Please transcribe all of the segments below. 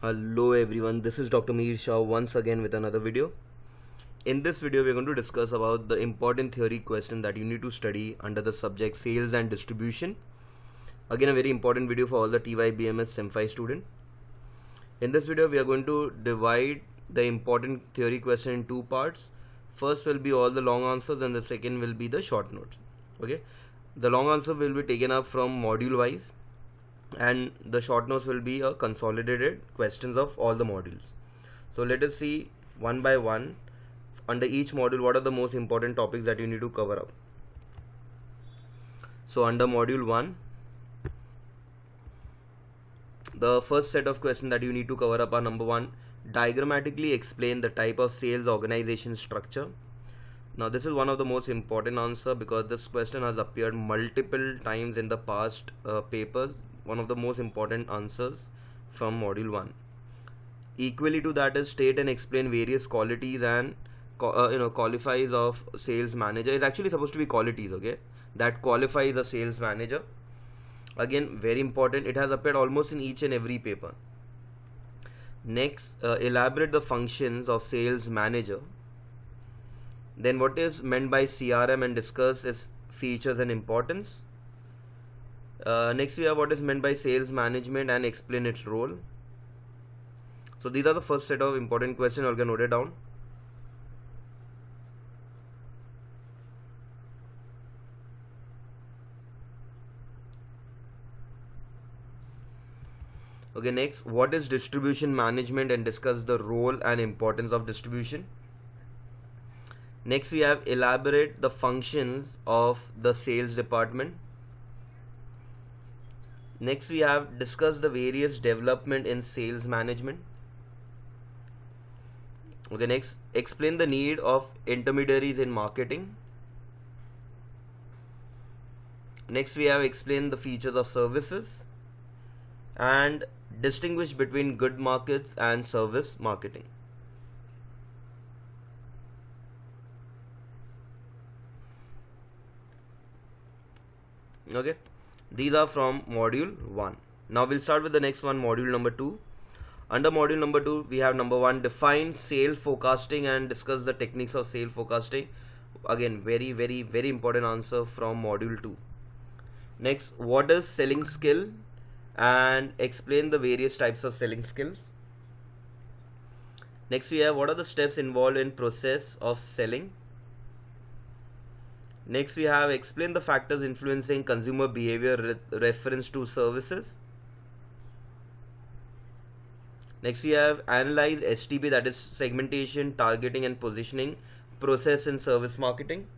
Hello everyone, this is Dr. Mihir Shah once again with another video. In this video, we're going to discuss about the important theory question that you need to study under the subject sales and distribution. Again, a very important video for all the TYBMS Sem V student. In this video, we are going to divide the important theory question in two parts. First will be all the long answers and the second will be the short notes. Okay, the long answer will be taken up from module wise, and the short notes will be a consolidated questions of all the modules. So let us see one by one under each module what are the most important topics that you need to cover up. So under module 1, the first set of questions that you need to cover up are: number 1, diagrammatically explain the type of sales organization structure. Now this is one of the most important answer because this question has appeared multiple times in the past papers. One of the most important answers from module 1. Equally to that is state and explain various qualities and qualifies of sales manager. It's actually supposed to be qualities, okay, that qualifies a sales manager. Again, very important, it has appeared almost in each and every paper. Next, elaborate the functions of sales manager. Then what is meant by CRM and discuss its features and importance. Next we have what is meant by sales management and explain its role. So these are the first set of important questions. You can note it down. Okay, next, what is distribution management and discuss the role and importance of distribution. Next we have elaborate the functions of the sales department. Next we have discuss the various development in sales management. Okay, next, explain the need of intermediaries in marketing. Next we have explain the features of services and distinguish between good markets and service marketing. Okay, these are from module 1. Now we'll start with the next one, module number 2. Under module number 2, we have number 1, define sale forecasting and discuss the techniques of sale forecasting. Again, very important answer from module 2. Next, what is selling skill and explain the various types of selling skills. Next we have what are the steps involved in process of selling. Next we have explain the factors influencing consumer behavior reference to services. Next we have analyze STP, that is segmentation, targeting and positioning process in service marketing.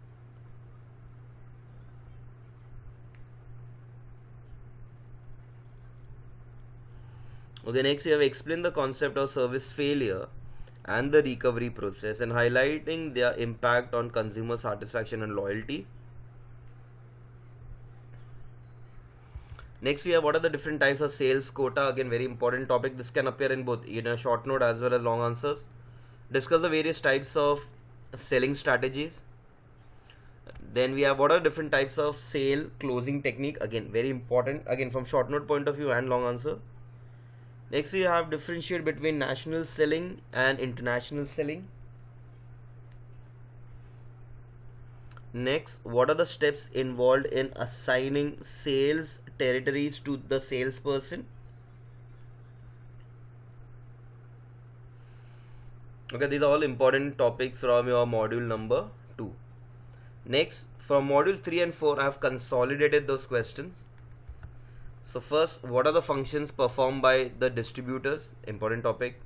Okay, next we have explained the concept of service failure and the recovery process and highlighting their impact on consumer satisfaction and loyalty. Next we have what are the different types of sales quota. Again, very important topic. This can appear in both in a short note as well as long answers. Discuss the various types of selling strategies. Then we have what are different types of sale closing technique. Again, very important, again from short note point of view and long answer. Next we have differentiate between national selling and international selling. Next, what are the steps involved in assigning sales territories to the salesperson. Okay, these are all important topics from your module number 2. Next, from module 3 and 4, I have consolidated those questions. So first, what are the functions performed by the distributors? Important topic.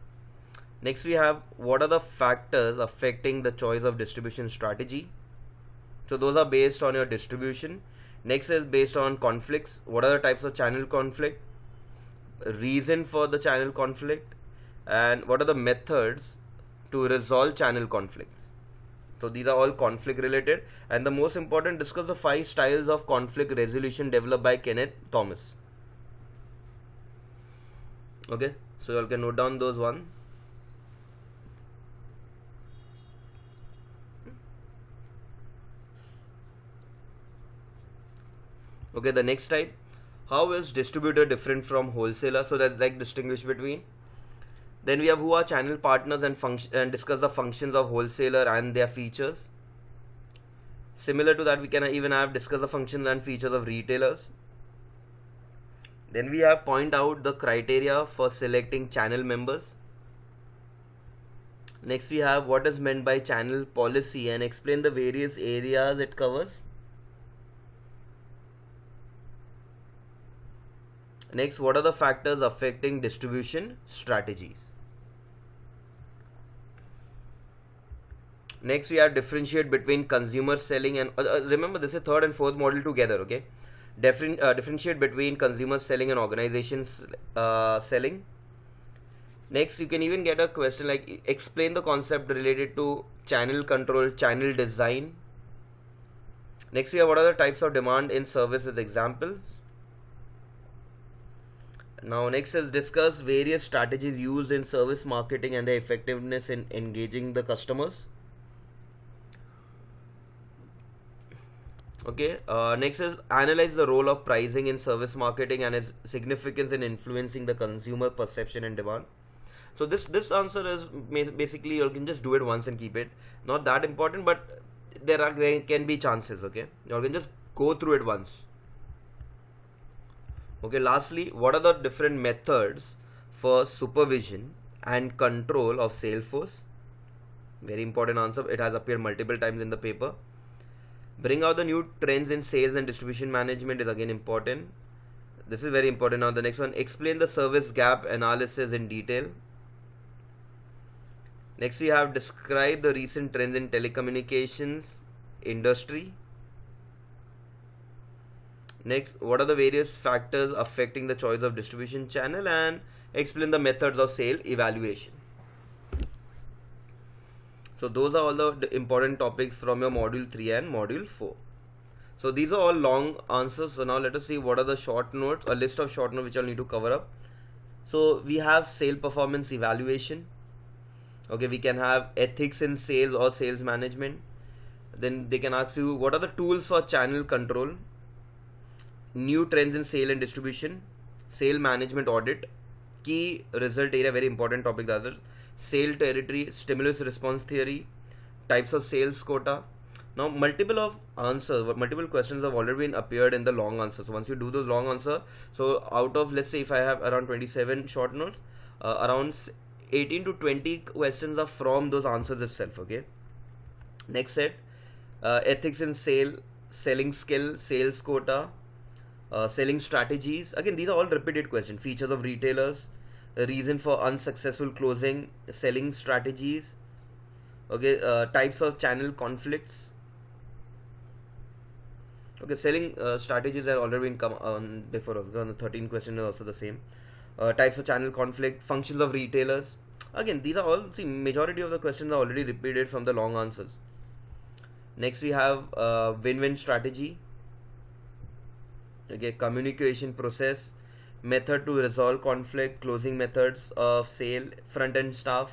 Next we have what are the factors affecting the choice of distribution strategy. So those are based on your distribution. Next is based on conflicts. What are the types of channel conflict? Reason for the channel conflict, and what are the methods to resolve channel conflicts. So these are all conflict related, and the most important, discuss the 5 styles of conflict resolution developed by Kenneth Thomas. Okay, so you all can note down those one. Okay, the next type, how is distributor different from wholesaler? So that's like distinguish between. Then we have who are channel partners and discuss the functions of wholesaler and their features. Similar to that, we can even have discuss the functions and features of retailers. Then we have point out the criteria for selecting channel members. Next we have what is meant by channel policy and explain the various areas it covers. Next, what are the factors affecting distribution strategies? Next we have differentiate between consumer selling and remember this is third and fourth module together, okay? Differentiate between consumer selling and organizations selling. Next, you can even get a question like explain the concept related to channel control, channel design. Next, we have what are the types of demand in service with examples. Now, next is discuss various strategies used in service marketing and their effectiveness in engaging the customers. Okay, next is analyze the role of pricing in service marketing and its significance in influencing the consumer perception and demand. So this answer is basically you can just do it once and keep it. Not that important, but there can be chances. Okay, you can just go through it once. Okay, lastly, what are the different methods for supervision and control of sales force? Very important answer. It has appeared multiple times in the paper. Bring out the new trends in sales and distribution management is again important. This is very important. Now the next one, explain the service gap analysis in detail. Next we have describe the recent trends in telecommunications industry. Next, what are the various factors affecting the choice of distribution channel and explain the methods of sale evaluation. So those are all the important topics from your module 3 and module 4. So these are all long answers. So now let us see what are the short notes, a list of short notes which I'll need to cover up. So we have sale performance evaluation. Okay, we can have ethics in sales or sales management. Then they can ask you what are the tools for channel control, new trends in sale and distribution, sale management audit, key result area, very important topic, the other sale territory, stimulus response theory, types of sales quota. Now multiple questions have already been appeared in the long answers. So once you do those long answer, so out of, let's say if I have around 27 short notes, around 18 to 20 questions are from those answers itself. Okay, next set, ethics in sale, selling skill, sales quota, selling strategies. Again, these are all repeated questions. Features of retailers, the reason for unsuccessful closing, selling strategies. Okay, types of channel conflicts. Okay, selling strategies have already been come on before. Also, the 13 question is also the same. Types of channel conflict, functions of retailers. Again, these are all, see, majority of the questions are already repeated from the long answers. Next we have win-win strategy. Okay, communication process, method to resolve conflict, closing methods of sale, front-end staff,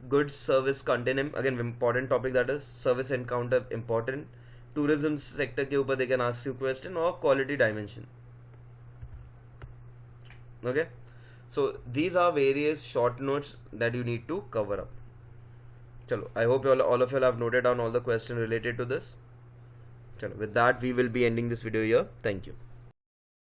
goods service content. Again, important topic, that is service encounter, important. Tourism sector के ऊपर they can ask you question, or quality dimension. Okay, so these are various short notes that you need to cover up. Chalo, I hope all of you have noted down all the questions related to this. Chalo, with that we will be ending this video here. Thank you.